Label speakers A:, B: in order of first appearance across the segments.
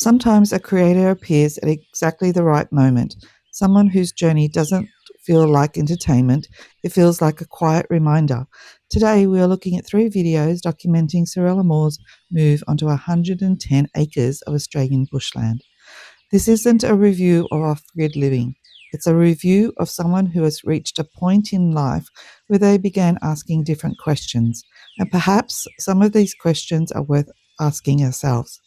A: Sometimes a creator appears at exactly the right moment, someone whose journey doesn't feel like entertainment, it feels like a quiet reminder. Today we are looking at 3 videos documenting Sorelle Amore's move onto 110 acres of Australian bushland. This isn't a review of off-grid living. It's a review of someone who has reached a point in life where they began asking different questions. And perhaps some of these questions are worth asking ourselves.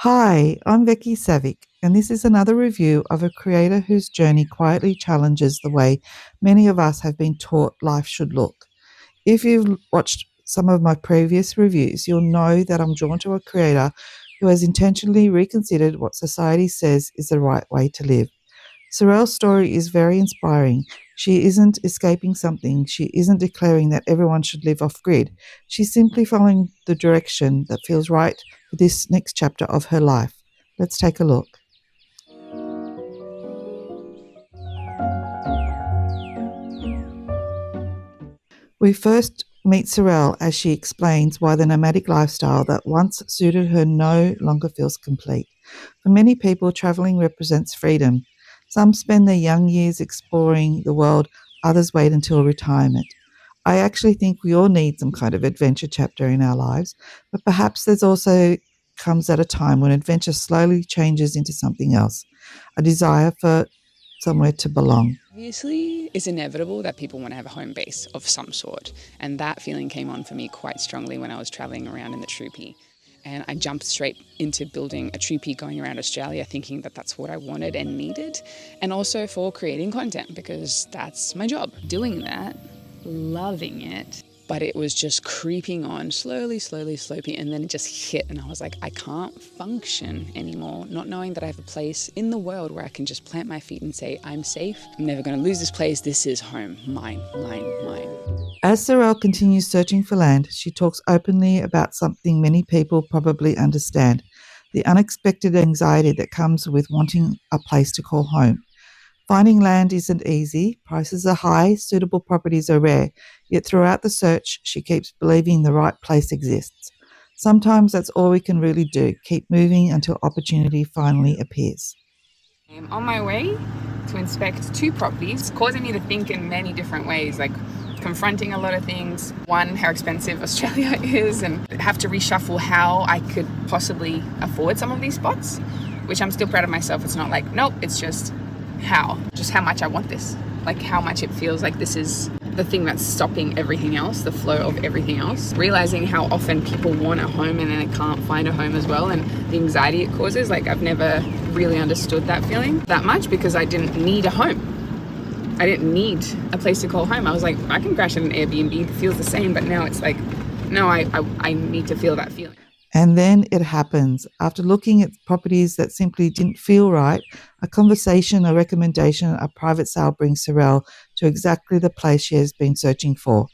A: Hi, I'm Becky Savick, and this is another review of a creator whose journey quietly challenges the way many of us have been taught life should look. If you've watched some of my previous reviews, you'll know that I'm drawn to a creator who has intentionally reconsidered what society says is the right way to live. Sorelle's story is very inspiring. She isn't escaping something. She isn't declaring that everyone should live off-grid. She's simply following the direction that feels right for this next chapter of her life. Let's take a look. We first meet Sorelle as she explains why the nomadic lifestyle that once suited her no longer feels complete. For many people, travelling represents freedom. Some spend their young years exploring the world, others wait until retirement. I actually think we all need some kind of adventure chapter in our lives, but perhaps there's also comes at a time when adventure slowly changes into something else, a desire for somewhere to belong.
B: Obviously, it's inevitable that people want to have a home base of some sort, and that feeling came on for me quite strongly when I was travelling around in the troopy. And I jumped straight into building a troopy going around Australia, thinking that that's what I wanted and needed, and also for creating content because that's my job. Doing that, loving it, but it was just creeping on slowly, and then it just hit, and I was like, I can't function anymore, not knowing that I have a place in the world where I can just plant my feet and say, I'm safe, I'm never going to lose this place, this is home, mine.
A: As Sorelle continues searching for land, she talks openly about something many people probably understand, the unexpected anxiety that comes with wanting a place to call home. Finding land isn't easy, prices are high, suitable properties are rare, yet throughout the search she keeps believing the right place exists. Sometimes that's all we can really do, keep moving until opportunity finally appears.
B: I'm on my way to inspect 2 properties, causing me to think in many different ways, like confronting a lot of things. One, how expensive Australia is, and have to reshuffle how I could possibly afford some of these spots, which I'm still proud of myself. It's not like, nope, it's just how much I want this, like how much it feels like this is the thing that's stopping everything else, the flow of everything else. Realizing how often people want a home and then they can't find a home as well, and the anxiety it causes. Like, I've never really understood that feeling that much because I didn't need a home. I didn't need a place to call home. I was like, I can crash in an Airbnb, it feels the same, but now it's like, no, I need to feel that feeling.
A: And then it happens. After looking at properties that simply didn't feel right, a conversation, a recommendation, a private sale brings Sorelle to exactly the place she has been searching for.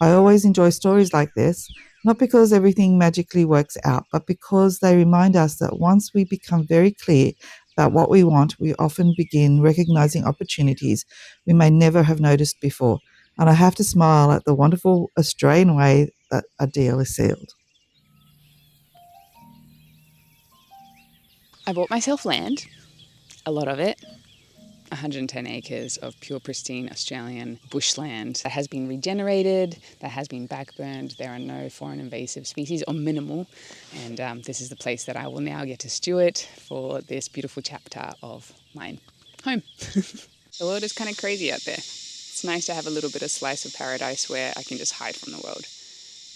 A: I always enjoy stories like this, not because everything magically works out, but because they remind us that once we become very clear about what we want, we often begin recognizing opportunities we may never have noticed before. And I have to smile at the wonderful Australian way that a deal is sealed.
B: I bought myself land, a lot of it, 110 acres of pure pristine Australian bushland that has been regenerated, that has been backburned. There are no foreign invasive species, or minimal, and this is the place that I will now get to steward for this beautiful chapter of my home. The world is kind of crazy out there. It's nice to have a little bit of slice of paradise where I can just hide from the world.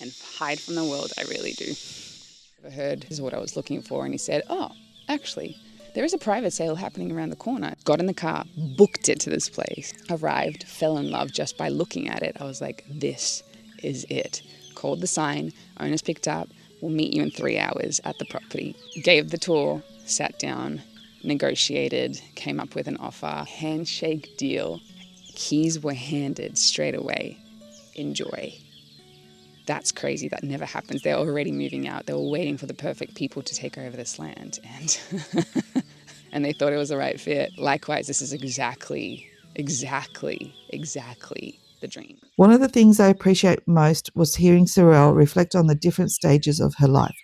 B: And hide from the world, I really do. I heard this is what I was looking for, and he said, oh, actually, there is a private sale happening around the corner. Got in the car, booked it to this place, arrived, fell in love just by looking at it. I was like, this is it. Called the sign, owners picked up, we'll meet you in 3 hours at the property. Gave the tour, sat down, negotiated, came up with an offer, handshake deal. Keys were handed straight away. Enjoy. That's crazy. That never happens. They're already moving out. They were waiting for the perfect people to take over this land, and they thought it was the right fit. Likewise, this is exactly the dream.
A: One of the things I appreciate most was hearing Sorelle reflect on the different stages of her life.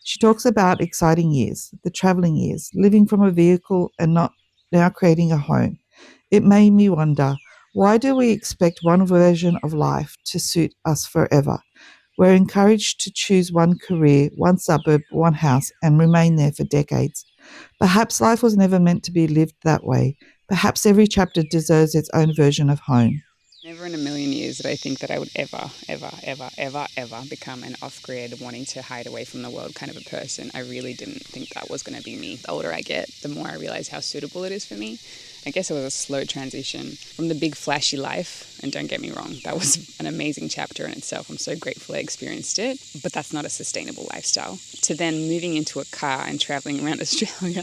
A: She talks about exciting years, the travelling years, living from a vehicle and not now creating a home. It made me wonder, why do we expect one version of life to suit us forever? We're encouraged to choose one career, one suburb, one house, and remain there for decades. Perhaps life was never meant to be lived that way. Perhaps every chapter deserves its own version of home.
B: Never in a million years did I think that I would ever become an off-grid, wanting to hide away from the world kind of a person. I really didn't think that was going to be me. The older I get, the more I realize how suitable it is for me. I guess it was a slow transition from the big flashy life, and don't get me wrong, that was an amazing chapter in itself. I'm so grateful I experienced it, but that's not a sustainable lifestyle. To then moving into a car and traveling around Australia,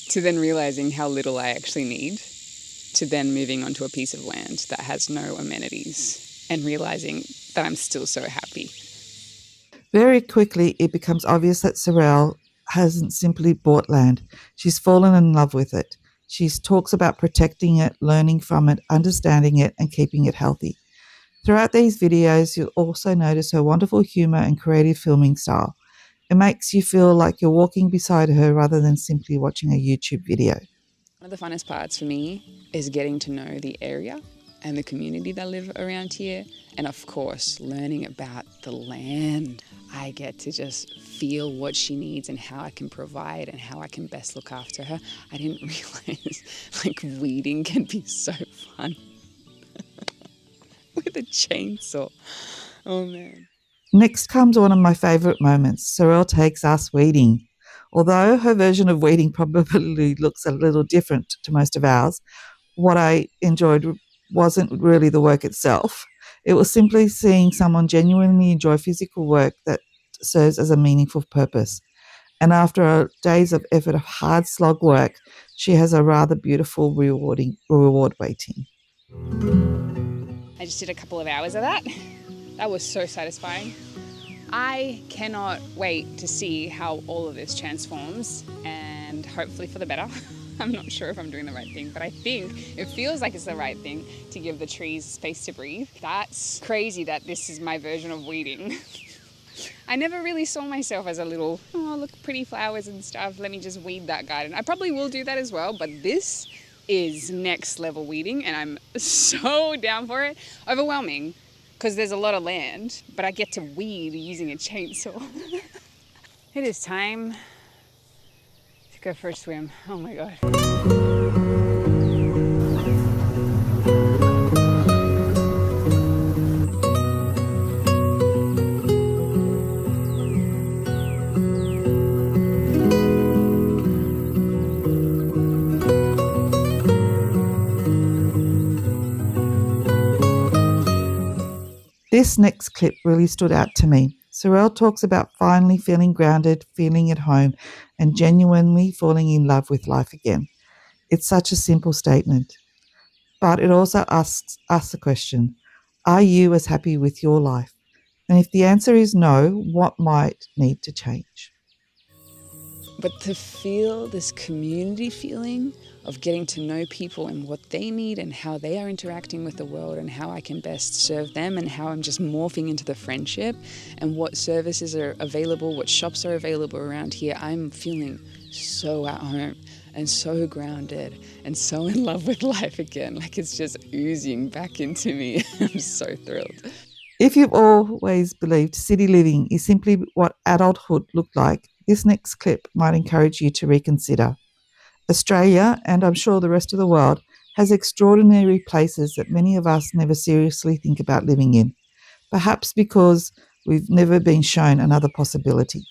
B: to then realizing how little I actually need, to then moving onto a piece of land that has no amenities and realizing that I'm still so happy.
A: Very quickly, it becomes obvious that Sorelle hasn't simply bought land. She's fallen in love with it. She talks about protecting it, learning from it, understanding it, and keeping it healthy. Throughout these videos, you'll also notice her wonderful humour and creative filming style. It makes you feel like you're walking beside her rather than simply watching a YouTube video.
B: One of the funnest parts for me is getting to know the area and the community that live around here, and of course, learning about the land. I get to just feel what she needs and how I can provide and how I can best look after her. I didn't realize weeding can be so fun with a chainsaw. Oh man.
A: Next comes one of my favourite moments. Sorelle takes us weeding. Although her version of weeding probably looks a little different to most of ours, what I enjoyed wasn't really the work itself. It was simply seeing someone genuinely enjoy physical work that serves as a meaningful purpose. And after days of effort of hard slog work, she has a rather beautiful reward waiting.
B: I just did a couple of hours of that. That was so satisfying. I cannot wait to see how all of this transforms, and hopefully for the better. I'm not sure if I'm doing the right thing, but I think it feels like it's the right thing to give the trees space to breathe. That's crazy that this is my version of weeding. I never really saw myself as a little, oh, look, pretty flowers and stuff, let me just weed that garden. I probably will do that as well, but this is next level weeding, and I'm so down for it. Overwhelming, because there's a lot of land, but I get to weed using a chainsaw. It is time to go for a swim. Oh my God.
A: This next clip really stood out to me. Sorelle talks about finally feeling grounded, feeling at home, and genuinely falling in love with life again. It's such a simple statement, but it also asks us the question, are you as happy with your life? And if the answer is no, what might need to change?
B: But to feel this community feeling of getting to know people and what they need and how they are interacting with the world and how I can best serve them and how I'm just morphing into the friendship and what services are available, what shops are available around here, I'm feeling so at home and so grounded and so in love with life again. Like it's just oozing back into me. I'm so thrilled.
A: If you've always believed city living is simply what adulthood looked like, this next clip might encourage you to reconsider. Australia, and I'm sure the rest of the world, has extraordinary places that many of us never seriously think about living in, perhaps because we've never been shown another possibility.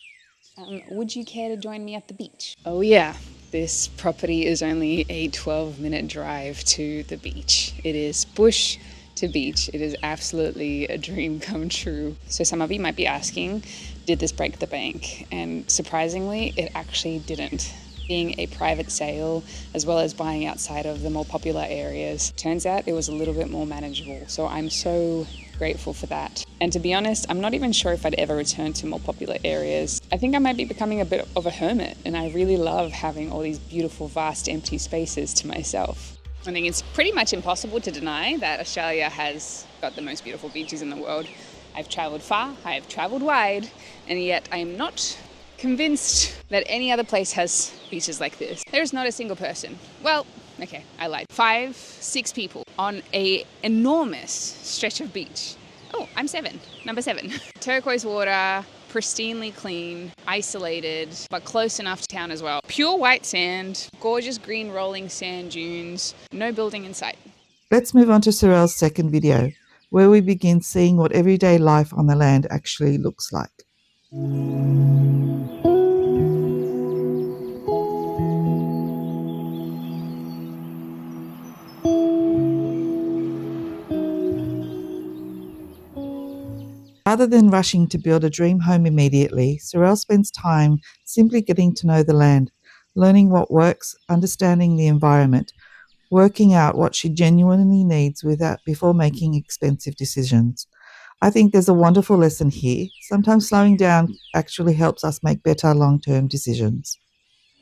B: Would you care to join me at the beach? Oh yeah, this property is only a 12-minute drive to the beach. It is bush to beach. It is absolutely a dream come true. So some of you might be asking, did this break the bank? And surprisingly, it actually didn't. Being a private sale, as well as buying outside of the more popular areas, turns out it was a little bit more manageable. So I'm so grateful for that. And to be honest, I'm not even sure if I'd ever return to more popular areas. I think I might be becoming a bit of a hermit, and I really love having all these beautiful, vast, empty spaces to myself. I think it's pretty much impossible to deny that Australia has got the most beautiful beaches in the world. I've travelled far, I have travelled wide, and yet I am not convinced that any other place has beaches like this. There's not a single person. Well, okay, I lied. 5, 6 people on an enormous stretch of beach. Oh, I'm 7. Number 7. Turquoise water, pristinely clean, isolated, but close enough to town as well. Pure white sand, gorgeous green rolling sand dunes, no building in sight.
A: Let's move on to Sorelle's second video, where we begin seeing what everyday life on the land actually looks like. Rather than rushing to build a dream home immediately, Sorelle spends time simply getting to know the land, learning what works, understanding the environment, working out what she genuinely needs before making expensive decisions. I think there's a wonderful lesson here. Sometimes slowing down actually helps us make better long-term decisions.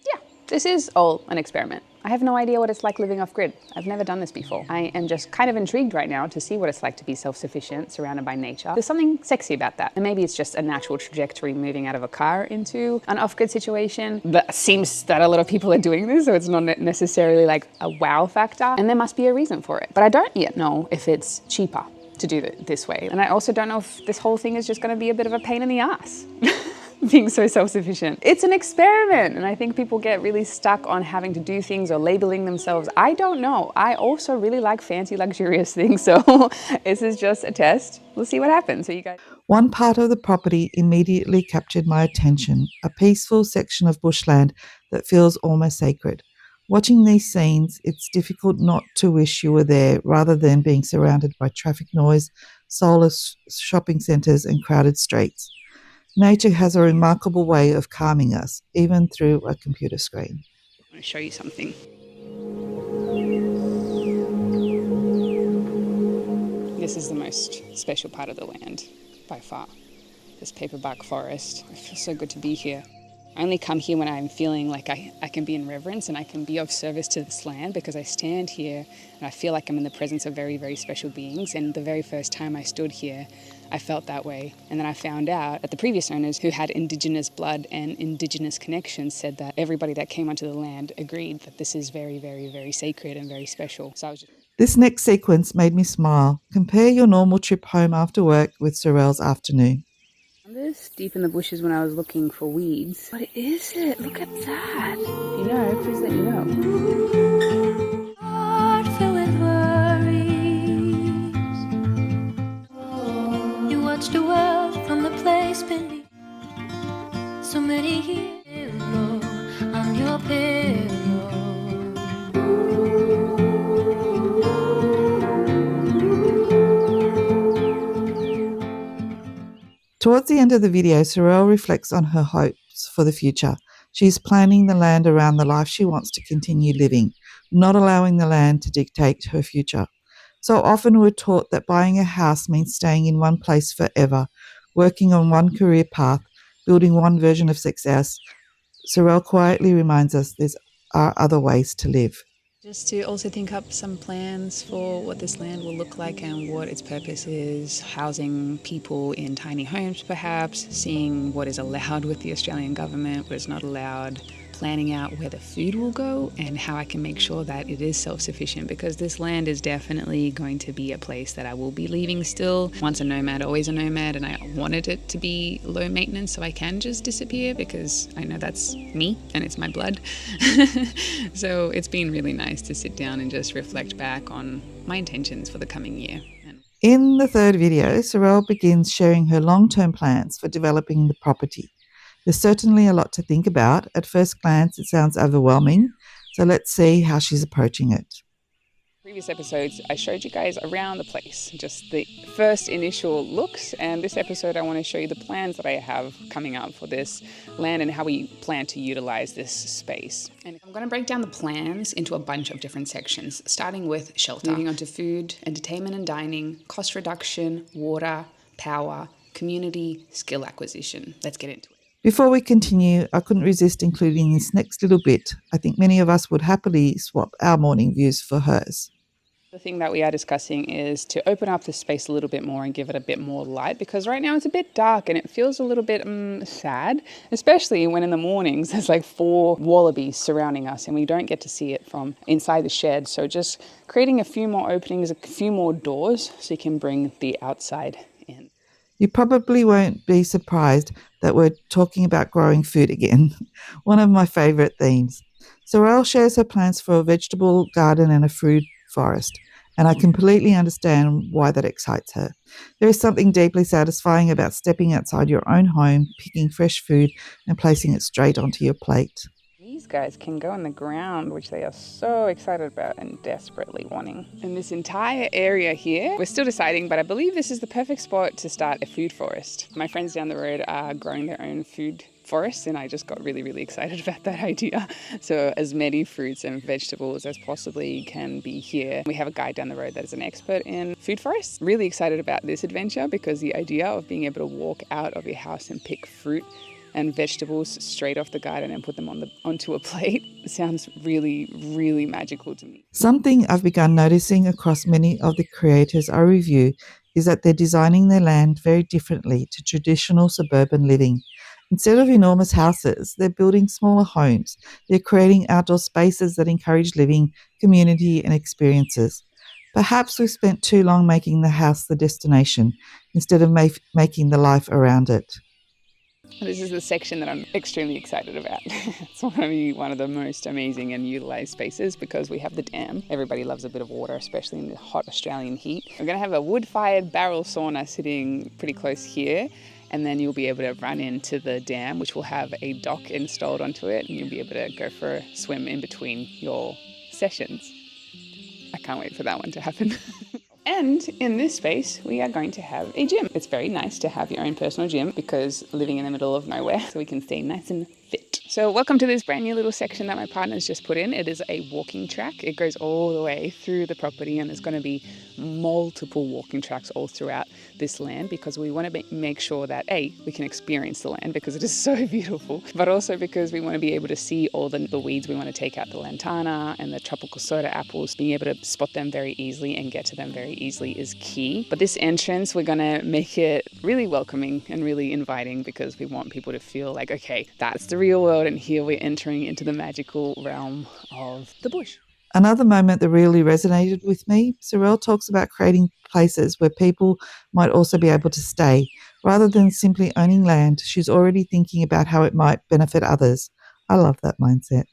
B: Yeah, this is all an experiment. I have no idea what it's like living off-grid. I've never done this before. I am just kind of intrigued right now to see what it's like to be self-sufficient, surrounded by nature. There's something sexy about that. And maybe it's just a natural trajectory moving out of a car into an off-grid situation. But seems that a lot of people are doing this, so it's not necessarily like a wow factor. And there must be a reason for it. But I don't yet know if it's cheaper to do it this way. And I also don't know if this whole thing is just going to be a bit of a pain in the ass. Being so self-sufficient. It's an experiment, and I think people get really stuck on having to do things or labeling themselves. I don't know. I also really like fancy, luxurious things, so this is just a test. We'll see what happens. So you guys.
A: One part of the property immediately captured my attention, a peaceful section of bushland that feels almost sacred. Watching these scenes, it's difficult not to wish you were there rather than being surrounded by traffic noise, soulless shopping centres and crowded streets. Nature has a remarkable way of calming us, even through a computer screen.
B: I want to show you something. This is the most special part of the land, by far. This paperbark forest. It feels so good to be here. I only come here when I'm feeling like I can be in reverence and I can be of service to this land, because I stand here and I feel like I'm in the presence of very, very special beings. And the very first time I stood here, I felt that way. And then I found out that the previous owners, who had Indigenous blood and Indigenous connections, said that everybody that came onto the land agreed that this is very, very, very sacred and very special. So I was just...
A: This next sequence made me smile. Compare your normal trip home after work with Sorelle's afternoon.
B: This deep in the bushes when I was looking for weeds. What is it? Look at that. If you know, please let me know.
C: Heart filled with worries. You watched the world from the place beneath. So many years on your pillow.
A: Towards the end of the video, Sorelle reflects on her hopes for the future. She's planning the land around the life she wants to continue living, not allowing the land to dictate her future. So often we're taught that buying a house means staying in one place forever, working on one career path, building one version of success. Sorelle quietly reminds us there are other ways to live.
B: Just to also think up some plans for what this land will look like and what its purpose is, housing people in tiny homes perhaps, seeing what is allowed with the Australian government, what is not allowed, planning out where the food will go and how I can make sure that it is self-sufficient, because this land is definitely going to be a place that I will be leaving still. Once a nomad, always a nomad, and I wanted it to be low maintenance so I can just disappear, because I know that's me and it's my blood. So it's been really nice to sit down and just reflect back on my intentions for the coming year.
A: In the third video, Sorelle begins sharing her long-term plans for developing the property. There's certainly a lot to think about. At first glance, it sounds overwhelming. So let's see how she's approaching it.
B: Previous episodes, I showed you guys around the place, just the first initial looks, and this episode I want to show you the plans that I have coming up for this land and how we plan to utilize this space. And I'm going to break down the plans into a bunch of different sections, starting with shelter, moving on to food, entertainment and dining, cost reduction, water, power, community, skill acquisition. Let's get into it.
A: Before we continue, I couldn't resist including this next little bit. I think many of us would happily swap our morning views for hers.
B: The thing that we are discussing is to open up the space a little bit more and give it a bit more light, because right now it's a bit dark and it feels a little bit sad, especially when in the mornings there's like 4 wallabies surrounding us and we don't get to see it from inside the shed. So just creating a few more openings, a few more doors so you can bring the outside in.
A: You probably won't be surprised that we're talking about growing food again, one of my favourite themes. Sorelle shares her plans for a vegetable garden and a fruit forest, and I completely understand why that excites her. There is something deeply satisfying about stepping outside your own home, picking fresh food, and placing it straight onto your plate.
B: These guys can go in the ground, which they are so excited about and desperately wanting. In this entire area here, we're still deciding, but I believe this is the perfect spot to start a food forest. My friends down the road are growing their own food forest, and I just got really, really excited about that idea. So as many fruits and vegetables as possibly can be here. We have a guy down the road that is an expert in food forests. Really excited about this adventure because the idea of being able to walk out of your house and pick fruit and vegetables straight off the garden and put them onto a plate sounds really, really magical to me.
A: Something I've begun noticing across many of the creators I review is that they're designing their land very differently to traditional suburban living. Instead of enormous houses, they're building smaller homes. They're creating outdoor spaces that encourage living, community, and experiences. Perhaps we've spent too long making the house the destination instead of making the life around it.
B: This is the section that I'm extremely excited about. It's one of the most amazing and utilised spaces because we have the dam. Everybody loves a bit of water, especially in the hot Australian heat. We're going to have a wood-fired barrel sauna sitting pretty close here, and then you'll be able to run into the dam, which will have a dock installed onto it, and you'll be able to go for a swim in between your sessions. I can't wait for that one to happen. And in this space, we are going to have a gym. It's very nice to have your own personal gym because living in the middle of nowhere, so we can stay nice and fit. So welcome to this brand new little section that my partner's just put in. It is a walking track. It goes all the way through the property, and there's going to be multiple walking tracks all throughout this land because we want to make sure that we can experience the land because it is so beautiful, but also because we want to be able to see all the weeds. We want to take out the lantana and the tropical soda apples. Being able to spot them very easily and get to them very easily is key. But this entrance, we're going to make it really welcoming and really inviting because we want people to feel like, okay, that's the real world, and here we're entering into the magical realm of the bush.
A: Another moment that really resonated with me, Sorelle talks about creating places where people might also be able to stay. Rather than simply owning land, she's already thinking about how it might benefit others. I love that mindset.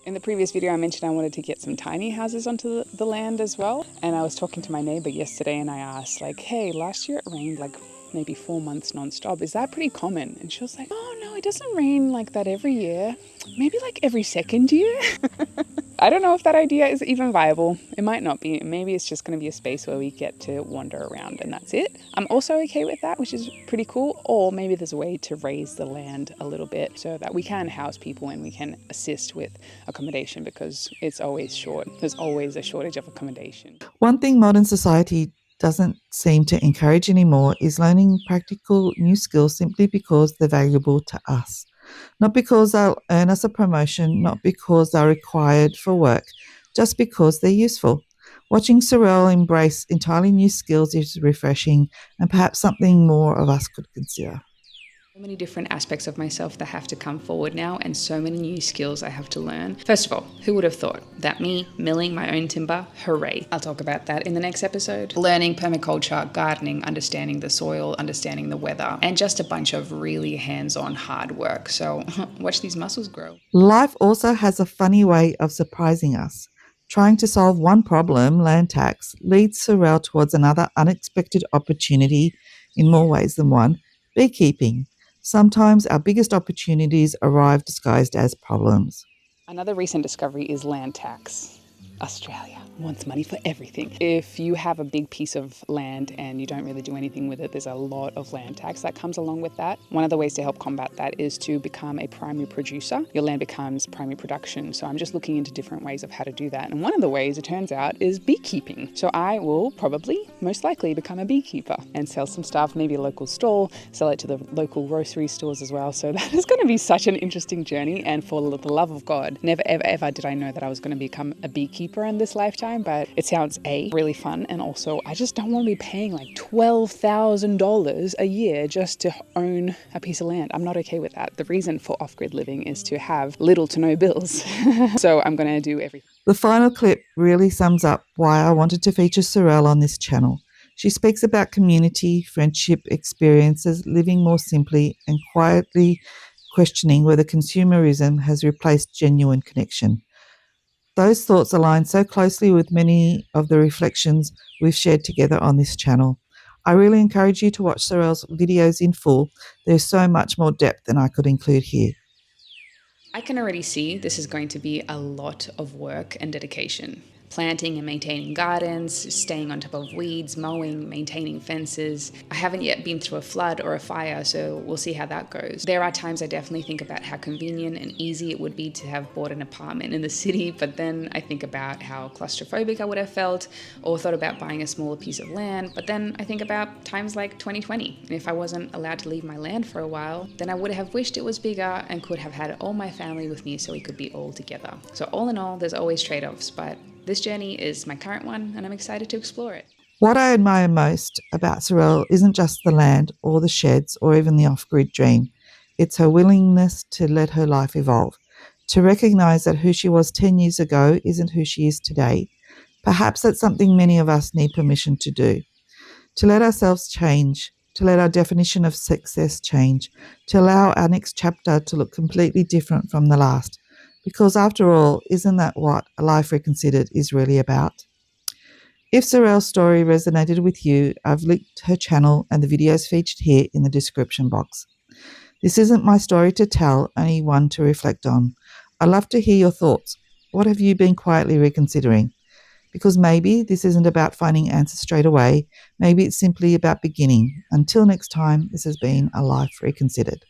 B: In the previous video, I mentioned I wanted to get some tiny houses onto the land as well. And I was talking to my neighbor yesterday and I asked, like, hey, last year it rained like maybe 4 months nonstop. Is that pretty common? And she was like, oh no, it doesn't rain like that every year. Maybe like every second year. I don't know if that idea is even viable. It might not be. Maybe it's just going to be a space where we get to wander around and that's it. I'm also okay with that, which is pretty cool. Or maybe there's a way to raise the land a little bit so that we can house people and we can assist with accommodation because it's always short. There's always a shortage of accommodation.
A: One thing modern society doesn't seem to encourage anymore is learning practical new skills simply because they're valuable to us. Not because they'll earn us a promotion, not because they're required for work, just because they're useful. Watching Sorelle embrace entirely new skills is refreshing and perhaps something more of us could consider.
B: So many different aspects of myself that have to come forward now and so many new skills I have to learn. First of all, who would have thought that me milling my own timber? Hooray. I'll talk about that in the next episode. Learning permaculture, gardening, understanding the soil, understanding the weather, and just a bunch of really hands-on hard work. So watch these muscles grow.
A: Life also has a funny way of surprising us. Trying to solve one problem, land tax, leads Sorelle towards another unexpected opportunity in more ways than one, beekeeping. Sometimes our biggest opportunities arrive disguised as problems.
B: Another recent discovery is land tax. Australia wants money for everything. If you have a big piece of land and you don't really do anything with it, there's a lot of land tax that comes along with that. One of the ways to help combat that is to become a primary producer. Your land becomes primary production. So I'm just looking into different ways of how to do that. And one of the ways, it turns out, is beekeeping. So I will probably, most likely, become a beekeeper and sell some stuff, maybe a local stall, sell it to the local grocery stores as well. So that is going to be such an interesting journey. And for the love of God, never, ever, ever did I know that I was going to become a beekeeper cheaper in this lifetime, but it sounds really fun, and also I just don't want to be paying like $12,000 a year just to own a piece of land. I'm not okay with that. The reason for off-grid living is to have little to no bills. So I'm going to do everything.
A: The final clip really sums up why I wanted to feature Sorelle on this channel. She speaks about community, friendship, experiences, living more simply, and quietly questioning whether consumerism has replaced genuine connection. Those thoughts align so closely with many of the reflections we've shared together on this channel. I really encourage you to watch Sorelle's videos in full. There's so much more depth than I could include here.
B: I can already see this is going to be a lot of work and dedication. Planting and maintaining gardens, staying on top of weeds, mowing, maintaining fences. I haven't yet been through a flood or a fire, so we'll see how that goes. There are times I definitely think about how convenient and easy it would be to have bought an apartment in the city, but then I think about how claustrophobic I would have felt, or thought about buying a smaller piece of land, but then I think about times like 2020. And if I wasn't allowed to leave my land for a while, then I would have wished it was bigger and could have had all my family with me so we could be all together. So all in all, there's always trade-offs, but this journey is my current one, and I'm excited to explore it.
A: What I admire most about Sorelle isn't just the land or the sheds or even the off-grid dream. It's her willingness to let her life evolve, to recognise that who she was 10 years ago isn't who she is today. Perhaps that's something many of us need permission to do, to let ourselves change, to let our definition of success change, to allow our next chapter to look completely different from the last. Because after all, isn't that what A Life Reconsidered is really about? If Sorelle's story resonated with you, I've linked her channel and the videos featured here in the description box. This isn't my story to tell, only one to reflect on. I'd love to hear your thoughts. What have you been quietly reconsidering? Because maybe this isn't about finding answers straight away. Maybe it's simply about beginning. Until next time, this has been A Life Reconsidered.